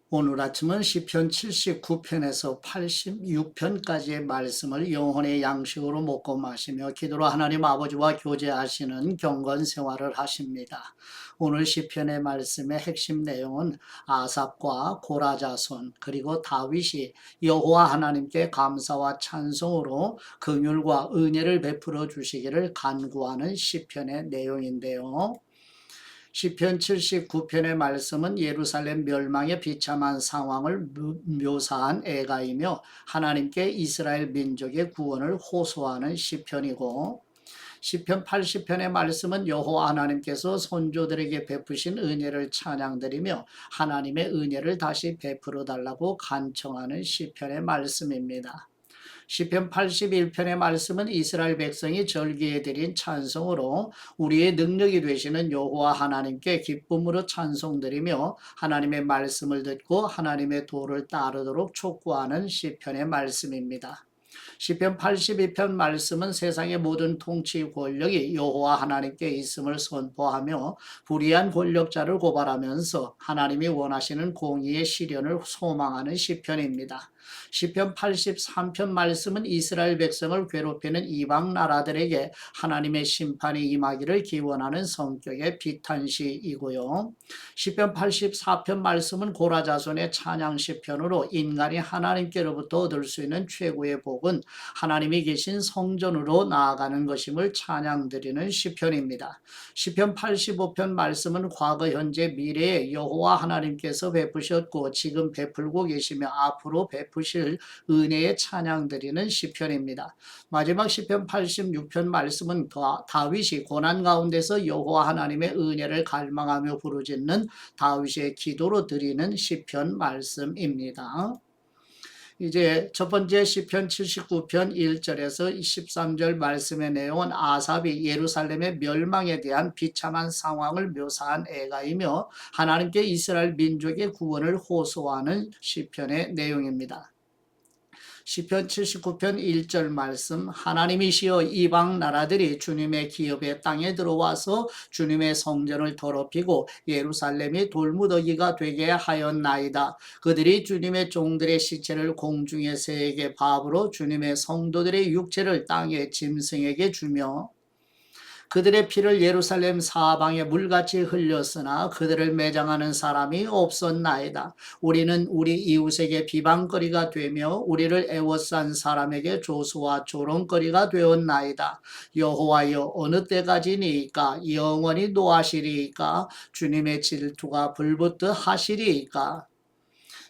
오늘 아침은 시편 79편에서 86편까지의 말씀을 영혼의 양식으로 먹고 마시며 기도로 하나님 아버지와 교제하시는 경건 생활을 하십니다. 오늘 시편의 말씀의 핵심 내용은 아삽과 고라 자손 그리고 다윗이 여호와 하나님께 감사와 찬송으로 긍휼과 은혜를 베풀어 주시기를 간구하는 시편의 내용인데요. 시편 79편의 말씀은 예루살렘 멸망의 비참한 상황을 묘사한 애가이며 하나님께 이스라엘 민족의 구원을 호소하는 시편이고, 시편 80편의 말씀은 여호와 하나님께서 선조들에게 베푸신 은혜를 찬양드리며 하나님의 은혜를 다시 베풀어 달라고 간청하는 시편의 말씀입니다. 시편 81편의 말씀은 이스라엘 백성이 절기에 드린 찬송으로 우리의 능력이 되시는 여호와 하나님께 기쁨으로 찬송드리며 하나님의 말씀을 듣고 하나님의 도를 따르도록 촉구하는 시편의 말씀입니다. 시편 82편 말씀은 세상의 모든 통치 권력이 여호와 하나님께 있음을 선포하며 불의한 권력자를 고발하면서 하나님이 원하시는 공의의 실현을 소망하는 시편입니다. 시편 83편 말씀은 이스라엘 백성을 괴롭히는 이방 나라들에게 하나님의 심판이 임하기를 기원하는 성격의 비탄시이고요. 시편 84편 말씀은 고라 자손의 찬양 시편으로 인간이 하나님께로부터 얻을 수 있는 최고의 복은 하나님이 계신 성전으로 나아가는 것임을 찬양드리는 시편입니다. 시편 85편 말씀은 과거, 현재, 미래에 여호와 하나님께서 베푸셨고 지금 베풀고 계시며 앞으로 베푸실 은혜에 찬양드리는 시편입니다. 마지막 시편 86편 말씀은 다윗이 고난 가운데서 여호와 하나님의 은혜를 갈망하며 부르짖는 다윗의 기도로 드리는 시편 말씀입니다. 이제 첫 번째 시편 79편 1절에서 13절 말씀의 내용은 아삽이 예루살렘의 멸망에 대한 비참한 상황을 묘사한 애가이며 하나님께 이스라엘 민족의 구원을 호소하는 시편의 내용입니다. 시편 79편 1절 말씀, 하나님이시여 이방 나라들이 주님의 기업의 땅에 들어와서 주님의 성전을 더럽히고 예루살렘이 돌무더기가 되게 하였나이다. 그들이 주님의 종들의 시체를 공중의 새에게 밥으로 주님의 성도들의 육체를 땅의 짐승에게 주며 그들의 피를 예루살렘 사방에 물같이 흘렸으나 그들을 매장하는 사람이 없었나이다. 우리는 우리 이웃에게 비방거리가 되며 우리를 애워싼 사람에게 조수와 조롱거리가 되었나이다. 여호와여 어느 때까지니이까 영원히 노하시리이까 주님의 질투가 불붙듯 하시리이까.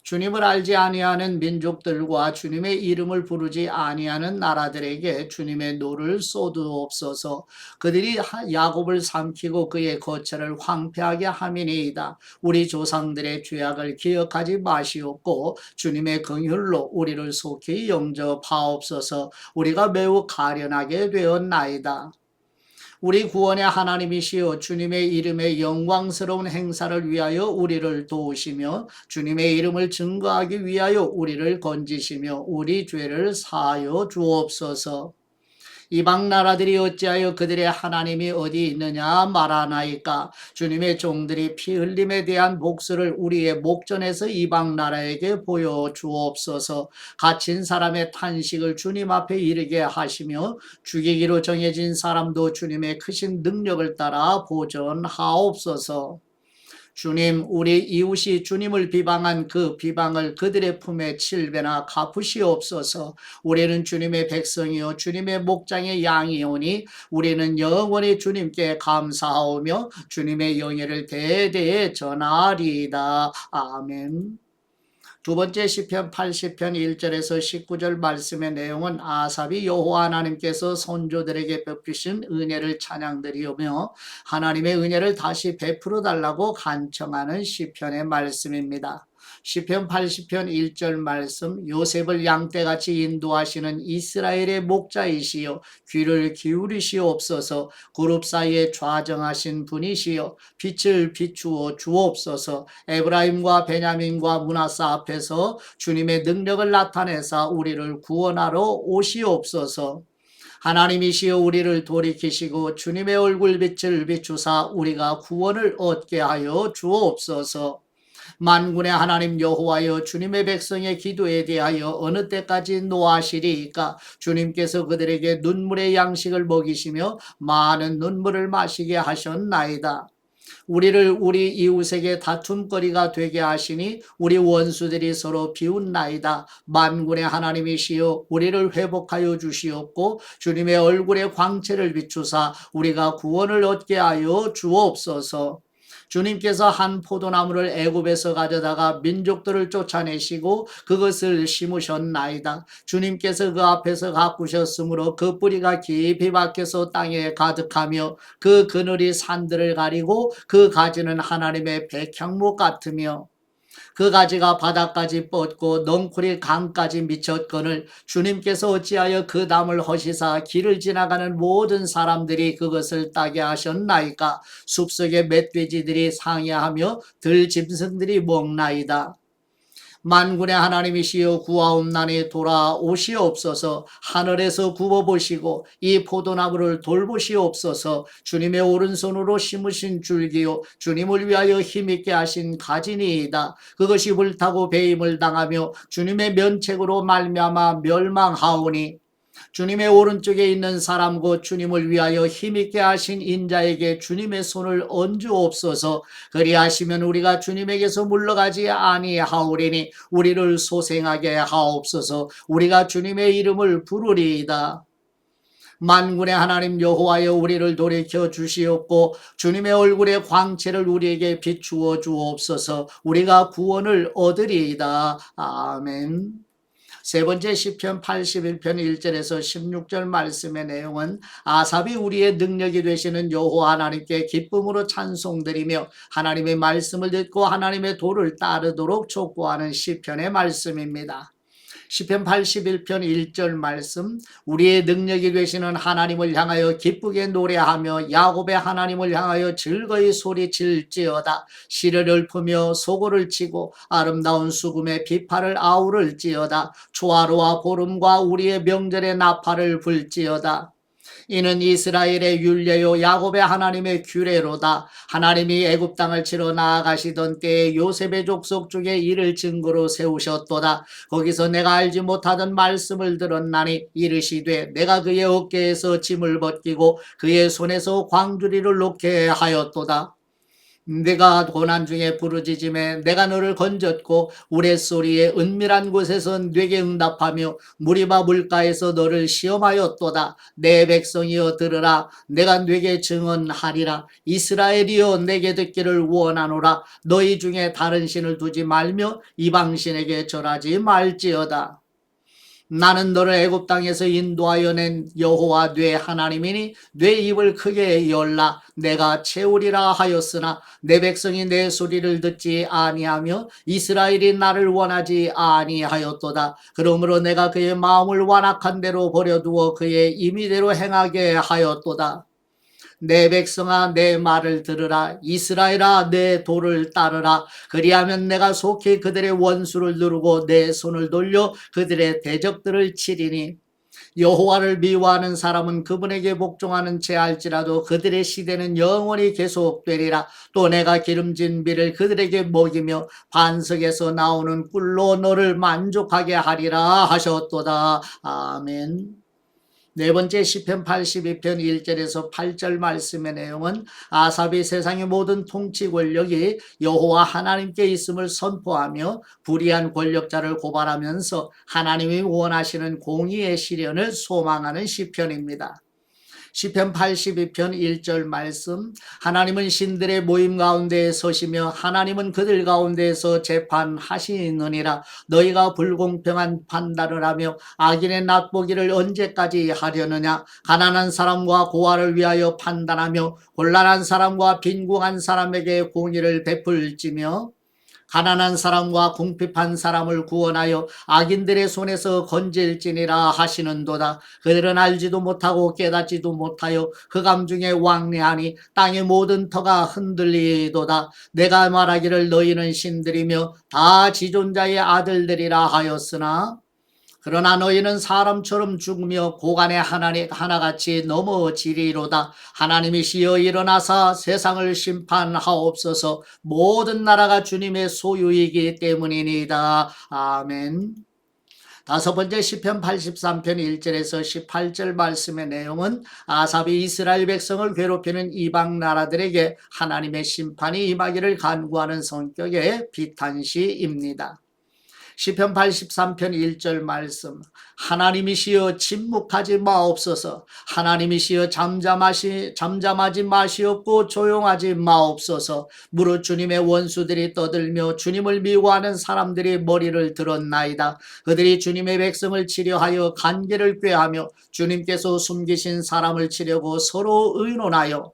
주님을 알지 아니하는 민족들과 주님의 이름을 부르지 아니하는 나라들에게 주님의 노를 쏟으옵소서. 그들이 야곱을 삼키고 그의 거처를 황폐하게 함이니이다. 우리 조상들의 죄악을 기억하지 마시옵고 주님의 긍휼로 우리를 속히 영접하옵소서. 우리가 매우 가련하게 되었나이다. 우리 구원의 하나님이시여 주님의 이름의 영광스러운 행사를 위하여 우리를 도우시며 주님의 이름을 증거하기 위하여 우리를 건지시며 우리 죄를 사하여 주옵소서. 이방 나라들이 어찌하여 그들의 하나님이 어디 있느냐 말하나이까. 주님의 종들이 피 흘림에 대한 복수를 우리의 목전에서 이방 나라에게 보여주옵소서. 갇힌 사람의 탄식을 주님 앞에 이르게 하시며 죽이기로 정해진 사람도 주님의 크신 능력을 따라 보전하옵소서. 주님, 우리 이웃이 주님을 비방한 그 비방을 그들의 품에 7배나 갚으시옵소서. 우리는 주님의 백성이요 주님의 목장의 양이오니 우리는 영원히 주님께 감사하오며 주님의 영예를 대대에 전하리이다. 아멘. 두 번째 시편 80편 1절에서 19절 말씀의 내용은 아삽이 여호와 하나님께서 선조들에게 베푸신 은혜를 찬양드리며 하나님의 은혜를 다시 베풀어 달라고 간청하는 시편의 말씀입니다. 시편 80편 1절 말씀, 요셉을 양떼같이 인도하시는 이스라엘의 목자이시여 귀를 기울이시옵소서. 그룹 사이에 좌정하신 분이시여 빛을 비추어 주옵소서. 에브라임과 베냐민과 므낫세 앞에서 주님의 능력을 나타내사 우리를 구원하러 오시옵소서. 하나님이시여 우리를 돌이키시고 주님의 얼굴빛을 비추사 우리가 구원을 얻게 하여 주옵소서. 만군의 하나님 여호와여, 주님의 백성의 기도에 대하여 어느 때까지 노하시리이까? 주님께서 그들에게 눈물의 양식을 먹이시며 많은 눈물을 마시게 하셨나이다. 우리를 우리 이웃에게 다툼거리가 되게 하시니 우리 원수들이 서로 비웃나이다. 만군의 하나님이시여, 우리를 회복하여 주시옵고 주님의 얼굴에 광채를 비추사 우리가 구원을 얻게 하여 주옵소서. 주님께서 한 포도나무를 애굽에서 가져다가 민족들을 쫓아내시고 그것을 심으셨나이다. 주님께서 그 앞에서 가꾸셨으므로 그 뿌리가 깊이 박혀서 땅에 가득하며 그 그늘이 산들을 가리고 그 가지는 하나님의 백향목 같으며 그 가지가 바닥까지 뻗고 넝쿨이 강까지 미쳤거늘 주님께서 어찌하여 그 나무를 허시사 길을 지나가는 모든 사람들이 그것을 따게 하셨나이까? 숲속의 멧돼지들이 상해하며 들짐승들이 먹나이다. 만군의 하나님이시여, 구하옵나니 돌아오시옵소서. 하늘에서 굽어보시고 이 포도나무를 돌보시옵소서. 주님의 오른손으로 심으신 줄기요 주님을 위하여 힘있게 하신 가지니이다. 그것이 불타고 배임을 당하며 주님의 면책으로 말미암아 멸망하오니 주님의 오른쪽에 있는 사람 곧 주님을 위하여 힘있게 하신 인자에게 주님의 손을 얹으옵소서. 그리하시면 우리가 주님에게서 물러가지 아니하오리니 우리를 소생하게 하옵소서. 우리가 주님의 이름을 부르리이다. 만군의 하나님 여호와여, 우리를 돌이켜 주시옵고 주님의 얼굴의 광채를 우리에게 비추어 주옵소서. 우리가 구원을 얻으리이다. 아멘. 세 번째 시편 81편 1절에서 16절 말씀의 내용은 아삽이 우리의 능력이 되시는 여호와 하나님께 기쁨으로 찬송드리며 하나님의 말씀을 듣고 하나님의 도를 따르도록 촉구하는 시편의 말씀입니다. 시편 81편 1절 말씀, 우리의 능력이 되시는 하나님을 향하여 기쁘게 노래하며 야곱의 하나님을 향하여 즐거이 소리칠지어다. 시를 읊으며 소고를 치고 아름다운 수금의 비파를 아우를지어다. 초하루와 보름과 우리의 명절의 나팔을 불지어다. 이는 이스라엘의 율례요 야곱의 하나님의 규례로다. 하나님이 애굽 땅을 치러 나아가시던 때에 요셉의 족속 중에 이를 증거로 세우셨도다. 거기서 내가 알지 못하던 말씀을 들었나니 이르시되 내가 그의 어깨에서 짐을 벗기고 그의 손에서 광주리를 놓게 하였도다. 내가 고난 중에 부르짖음에 내가 너를 건졌고 우레소리의 은밀한 곳에서 네게 응답하며 무리바 물가에서 너를 시험하였도다. 내 백성이여 들으라. 내가 네게 증언하리라. 이스라엘이여 내게 듣기를 원하노라. 너희 중에 다른 신을 두지 말며 이방신에게 절하지 말지어다. 나는 너를 애굽 땅에서 인도하여 낸 여호와 네 하나님이니 네 입을 크게 열라. 내가 채우리라 하였으나 내 백성이 내 소리를 듣지 아니하며 이스라엘이 나를 원하지 아니하였도다. 그러므로 내가 그의 마음을 완악한 대로 버려두어 그의 임의대로 행하게 하였도다. 내 백성아 내 말을 들으라. 이스라엘아 내 도를 따르라. 그리하면 내가 속히 그들의 원수를 누르고 내 손을 돌려 그들의 대적들을 치리니 여호와를 미워하는 사람은 그분에게 복종하는 채 할지라도 그들의 시대는 영원히 계속되리라. 또 내가 기름진 비를 그들에게 먹이며 반석에서 나오는 꿀로 너를 만족하게 하리라 하셨도다. 아멘. 네 번째 시편 82편 1절에서 8절 말씀의 내용은 아삽이 세상의 모든 통치 권력이 여호와 하나님께 있음을 선포하며 불의한 권력자를 고발하면서 하나님이 원하시는 공의의 실현을 소망하는 시편입니다. 시편 82편 1절 말씀, 하나님은 신들의 모임 가운데에 서시며 하나님은 그들 가운데에서 재판하시느니라. 너희가 불공평한 판단을 하며 악인의 낫보기를 언제까지 하려느냐. 가난한 사람과 고아를 위하여 판단하며 곤란한 사람과 빈궁한 사람에게 공의를 베풀지며 가난한 사람과 궁핍한 사람을 구원하여 악인들의 손에서 건질지니라 하시는도다. 그들은 알지도 못하고 깨닫지도 못하여 흑암 중에 왕래하니 땅의 모든 터가 흔들리도다. 내가 말하기를 너희는 신들이며 다 지존자의 아들들이라 하였으나 그러나 너희는 사람처럼 죽으며 고간의 하나같이 넘어지리로다. 하나님이시여 일어나사 세상을 심판하옵소서. 모든 나라가 주님의 소유이기 때문이니이다. 아멘. 다섯 번째 시편 83편 1절에서 18절 말씀의 내용은 아삽이 이스라엘 백성을 괴롭히는 이방 나라들에게 하나님의 심판이 임하기를 간구하는 성격의 비탄시입니다. 시편 83편 1절 말씀, 하나님이시여 침묵하지 마옵소서. 하나님이시여 잠잠하지 마시옵고 조용하지 마옵소서. 무릇 주님의 원수들이 떠들며 주님을 미워하는 사람들이 머리를 들었나이다. 그들이 주님의 백성을 치려하여 간계를 꾀하며 주님께서 숨기신 사람을 치려고 서로 의논하여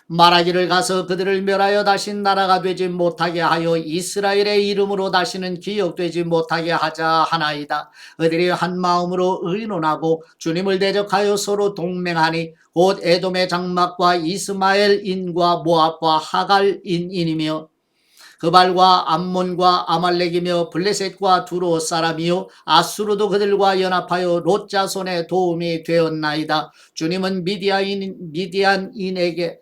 말하기를 가서 그들을 멸하여 다시 나라가 되지 못하게 하여 이스라엘의 이름으로 다시는 기억되지 못하게 하자 하나이다. 그들이 한 마음으로 의논하고 주님을 대적하여 서로 동맹하니 곧 에돔의 장막과 이스마엘인과 모압과 하갈인이며 그발과 암몬과 아말렉이며 블레셋과 두로 사람이요 아수르도 그들과 연합하여 롯 자손의 도움이 되었나이다. 주님은 미디안인에게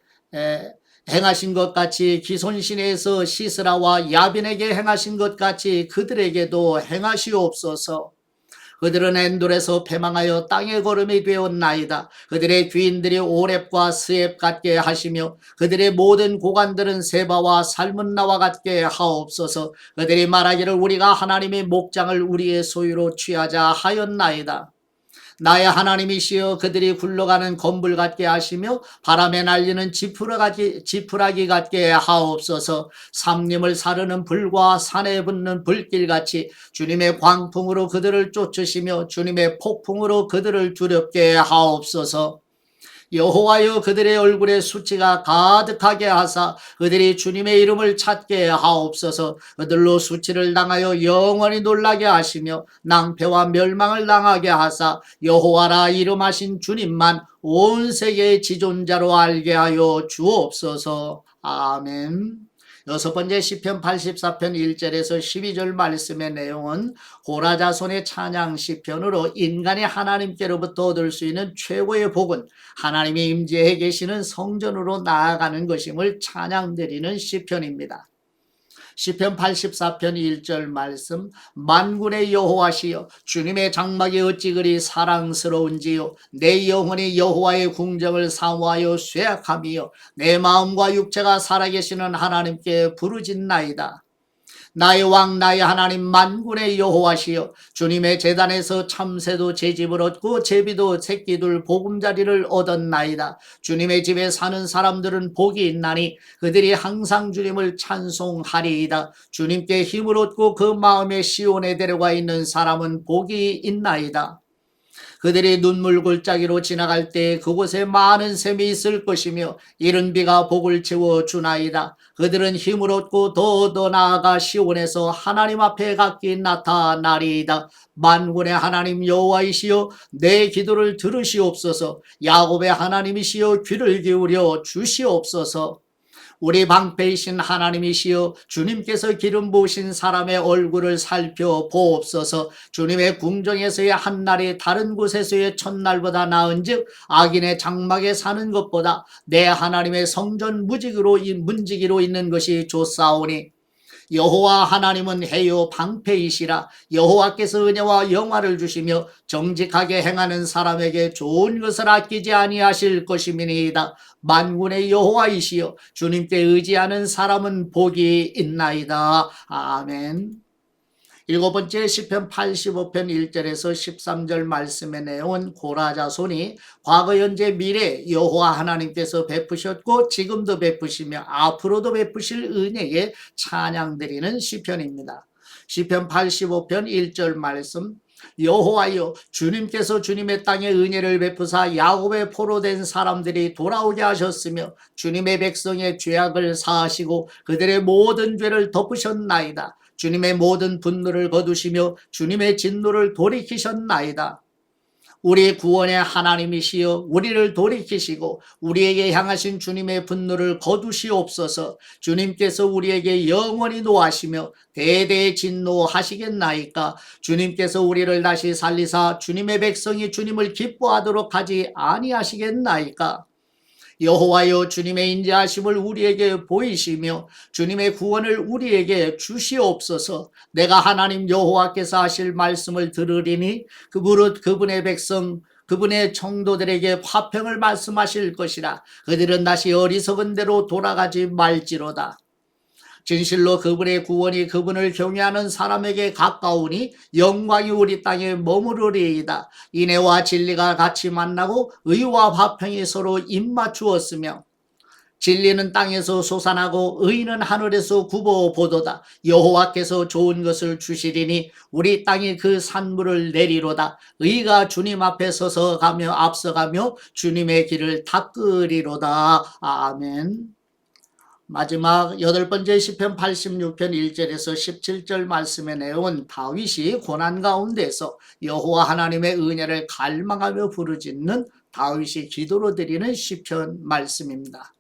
행하신 것 같이 기손신에서 시스라와 야빈에게 행하신 것 같이 그들에게도 행하시옵소서. 그들은 엔돌에서 패망하여 땅의 거름이 되었나이다. 그들의 주인들이 오렙과 스앱 같게 하시며 그들의 모든 고관들은 세바와 살문나와 같게 하옵소서. 그들이 말하기를 우리가 하나님의 목장을 우리의 소유로 취하자 하였나이다. 나의 하나님이시여 그들이 굴러가는 건불 같게 하시며 바람에 날리는 지푸라기 같게 하옵소서. 삼림을 사르는 불과 산에 붙는 불길같이 주님의 광풍으로 그들을 쫓으시며 주님의 폭풍으로 그들을 두렵게 하옵소서. 여호와여 그들의 얼굴에 수치가 가득하게 하사 그들이 주님의 이름을 찾게 하옵소서. 그들로 수치를 당하여 영원히 놀라게 하시며 낭패와 멸망을 당하게 하사 여호와라 이름하신 주님만 온 세계의 지존자로 알게 하여 주옵소서. 아멘. 여섯 번째 시편 84편 1절에서 12절 말씀의 내용은 고라 자손의 찬양 시편으로 인간이 하나님께로부터 얻을 수 있는 최고의 복은 하나님이 임재해 계시는 성전으로 나아가는 것임을 찬양드리는 시편입니다. 시편 84편 1절 말씀, 만군의 여호와시여 주님의 장막이 어찌 그리 사랑스러운지요. 내 영혼이 여호와의 궁정을 사모하여 쇠약함이요 내 마음과 육체가 살아계시는 하나님께 부르짖나이다. 나의 왕 나의 하나님 만군의 여호와시여 주님의 제단에서 참새도 제 집을 얻고 제비도 새끼둘 보금자리를 얻었나이다. 주님의 집에 사는 사람들은 복이 있나니 그들이 항상 주님을 찬송하리이다. 주님께 힘을 얻고 그 마음에 시온에 데려가 있는 사람은 복이 있나이다. 그들이 눈물 골짜기로 지나갈 때 그곳에 많은 샘이 있을 것이며 이른 비가 복을 채워 주나이다. 그들은 힘을 얻고 더 나아가 시온에서 하나님 앞에 각기 나타나리이다. 만군의 하나님 여호와이시여 내 기도를 들으시옵소서. 야곱의 하나님이시여 귀를 기울여 주시옵소서. 우리 방패이신 하나님이시여 주님께서 기름 부으신 사람의 얼굴을 살펴보옵소서. 주님의 궁정에서의 한날이 다른 곳에서의 첫날보다 나은즉 악인의 장막에 사는 것보다 내 하나님의 성전 문지기로 있는 것이 좋사오니 여호와 하나님은 해요 방패이시라. 여호와께서 은혜와 영화를 주시며 정직하게 행하는 사람에게 좋은 것을 아끼지 아니하실 것임이니이다. 만군의 여호와이시여 주님께 의지하는 사람은 복이 있나이다. 아멘. 일곱 번째 시편 85편 1절에서 13절 말씀의 내용은 고라 자손이 과거 현재 미래 여호와 하나님께서 베푸셨고 지금도 베푸시며 앞으로도 베푸실 은혜에 찬양드리는 시편입니다. 시편 85편 1절 말씀, 여호와여 주님께서 주님의 땅에 은혜를 베푸사 야곱의 포로된 사람들이 돌아오게 하셨으며 주님의 백성의 죄악을 사하시고 그들의 모든 죄를 덮으셨나이다. 주님의 모든 분노를 거두시며 주님의 진노를 돌이키셨나이다. 우리 구원의 하나님이시여 우리를 돌이키시고 우리에게 향하신 주님의 분노를 거두시옵소서. 주님께서 우리에게 영원히 노하시며 대대에 진노하시겠나이까. 주님께서 우리를 다시 살리사 주님의 백성이 주님을 기뻐하도록 하지 아니하시겠나이까. 여호와여 주님의 인자하심을 우리에게 보이시며 주님의 구원을 우리에게 주시옵소서. 내가 하나님 여호와께서 하실 말씀을 들으리니 그분의 백성 그분의 청도들에게 화평을 말씀하실 것이라. 그들은 다시 어리석은 대로 돌아가지 말지로다. 진실로 그분의 구원이 그분을 경외하는 사람에게 가까우니 영광이 우리 땅에 머무르리이다. 인애와 진리가 같이 만나고 의와 화평이 서로 입맞추었으며 진리는 땅에서 솟아나고 의는 하늘에서 굽어보도다. 여호와께서 좋은 것을 주시리니 우리 땅에 그 산물을 내리로다. 의가 주님 앞에 서서 가며 앞서가며 주님의 길을 닦으리로다. 아멘. 마지막 8번째 시편 86편 1절에서 17절 말씀의 내용은 다윗이 고난 가운데서 여호와 하나님의 은혜를 갈망하며 부르짖는 다윗이 기도로 드리는 시편 말씀입니다.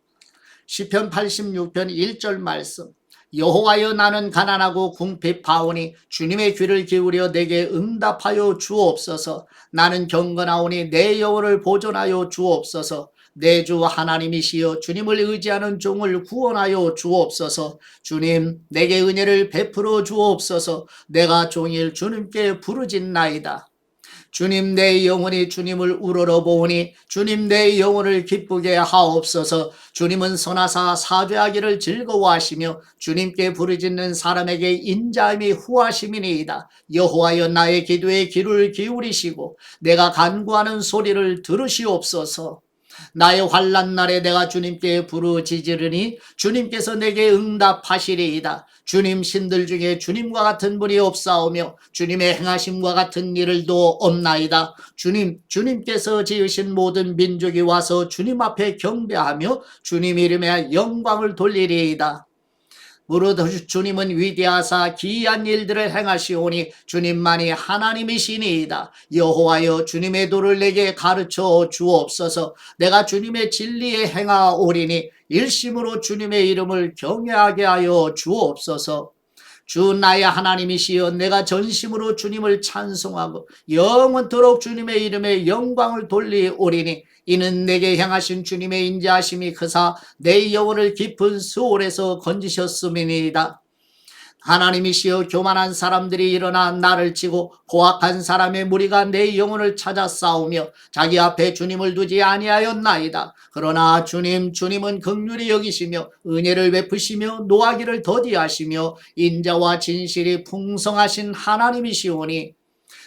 시편 86편 1절 말씀. 여호와여 나는 가난하고 궁핍하오니 주님의 귀를 기울여 내게 응답하여 주옵소서. 나는 경건하오니 내 영혼을 보존하여 주옵소서. 내 주 하나님이시여 주님을 의지하는 종을 구원하여 주옵소서. 주님 내게 은혜를 베풀어 주옵소서. 내가 종일 주님께 부르짖나이다. 주님 내 영혼이 주님을 우러러보오니 주님 내 영혼을 기쁘게 하옵소서. 주님은 선하사 사죄하기를 즐거워하시며 주님께 부르짖는 사람에게 인자함이 후하심이니이다. 여호와여 나의 기도에 귀를 기울이시고 내가 간구하는 소리를 들으시옵소서. 나의 환난 날에 내가 주님께 부르짖으리니 주님께서 내게 응답하시리이다. 주님 신들 중에 주님과 같은 분이 없사오며 주님의 행하심과 같은 일을도 없나이다. 주님께서 지으신 모든 민족이 와서 주님 앞에 경배하며 주님 이름에 영광을 돌리리이다. 무릇 주님은 위대하사 기이한 일들을 행하시오니 주님만이 하나님이시니이다. 여호와여 주님의 도를 내게 가르쳐 주옵소서. 내가 주님의 진리에 행하오리니 일심으로 주님의 이름을 경외하게 하여 주옵소서. 주 나의 하나님이시여 내가 전심으로 주님을 찬송하고 영원토록 주님의 이름에 영광을 돌리오리니 이는 내게 향하신 주님의 인자하심이 크사 내 영혼을 깊은 수월에서 건지셨음이니이다. 하나님이시여 교만한 사람들이 일어나 나를 치고 고악한 사람의 무리가 내 영혼을 찾아 싸우며 자기 앞에 주님을 두지 아니하였나이다. 그러나 주님은 긍휼히 여기시며 은혜를 베푸시며 노하기를 더디하시며 인자와 진실이 풍성하신 하나님이시오니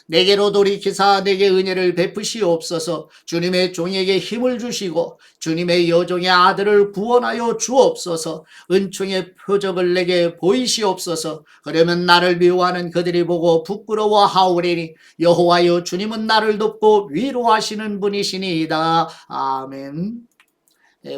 내게로 돌이키사 내게 은혜를 베푸시옵소서. 주님의 종에게 힘을 주시고 주님의 여종의 아들을 구원하여 주옵소서. 은총의 표적을 내게 보이시옵소서. 그러면 나를 미워하는 그들이 보고 부끄러워하오리니 여호와여 주님은 나를 돕고 위로하시는 분이시니이다. 아멘.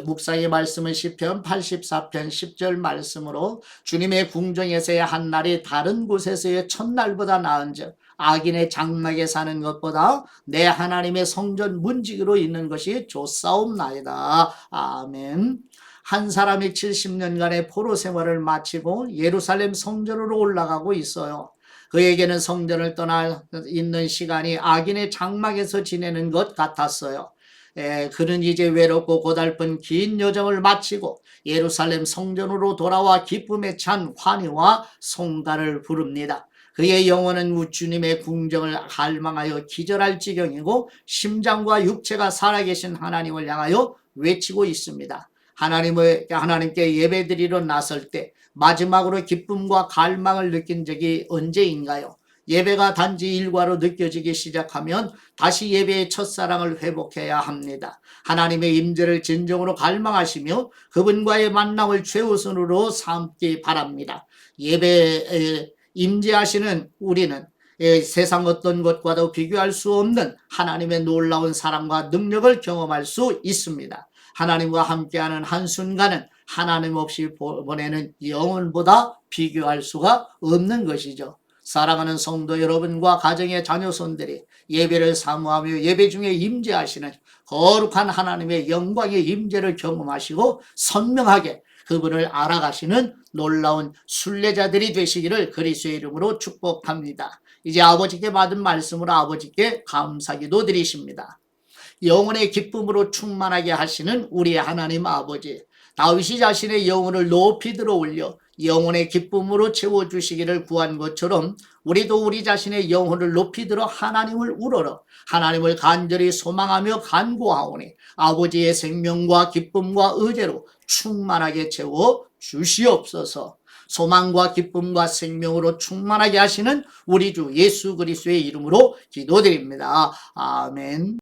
묵상의 말씀은 시편 84편 10절 말씀으로 주님의 궁정에서의 한 날이 다른 곳에서의 첫날보다 나은즉 악인의 장막에 사는 것보다 내 하나님의 성전 문지기로 있는 것이 좋사옵나이다. 아멘. 한 사람이 70년간의 포로 생활을 마치고 예루살렘 성전으로 올라가고 있어요. 그에게는 성전을 떠나 있는 시간이 악인의 장막에서 지내는 것 같았어요. 그는 이제 외롭고 고달픈 긴 여정을 마치고 예루살렘 성전으로 돌아와 기쁨에 찬 환희와 송가를 부릅니다. 그의 영혼은 주님의 궁정을 갈망하여 기절할 지경이고 심장과 육체가 살아계신 하나님을 향하여 외치고 있습니다. 하나님께 예배드리러 나설 때 마지막으로 기쁨과 갈망을 느낀 적이 언제인가요? 예배가 단지 일과로 느껴지기 시작하면 다시 예배의 첫사랑을 회복해야 합니다. 하나님의 임재를 진정으로 갈망하시며 그분과의 만남을 최우선으로 삼기 바랍니다. 예배에 임재하시는 우리는 세상 어떤 것과도 비교할 수 없는 하나님의 놀라운 사랑과 능력을 경험할 수 있습니다. 하나님과 함께하는 한순간은 하나님 없이 보내는 영혼보다 비교할 수가 없는 것이죠. 사랑하는 성도 여러분과 가정의 자녀손들이 예배를 사모하며 예배 중에 임재하시는 거룩한 하나님의 영광의 임재를 경험하시고 선명하게 그분을 알아가시는 놀라운 순례자들이 되시기를 그리스도의 이름으로 축복합니다. 이제 아버지께 받은 말씀으로 아버지께 감사기도 드리십니다. 영혼의 기쁨으로 충만하게 하시는 우리 하나님 아버지, 다윗이 자신의 영혼을 높이 들어 올려 영혼의 기쁨으로 채워주시기를 구한 것처럼 우리도 우리 자신의 영혼을 높이 들어 하나님을 우러러 하나님을 간절히 소망하며 간구하오니 아버지의 생명과 기쁨과 의제로 충만하게 채워 주시옵소서. 소망과 기쁨과 생명으로 충만하게 하시는 우리 주 예수 그리스도의 이름으로 기도드립니다. 아멘.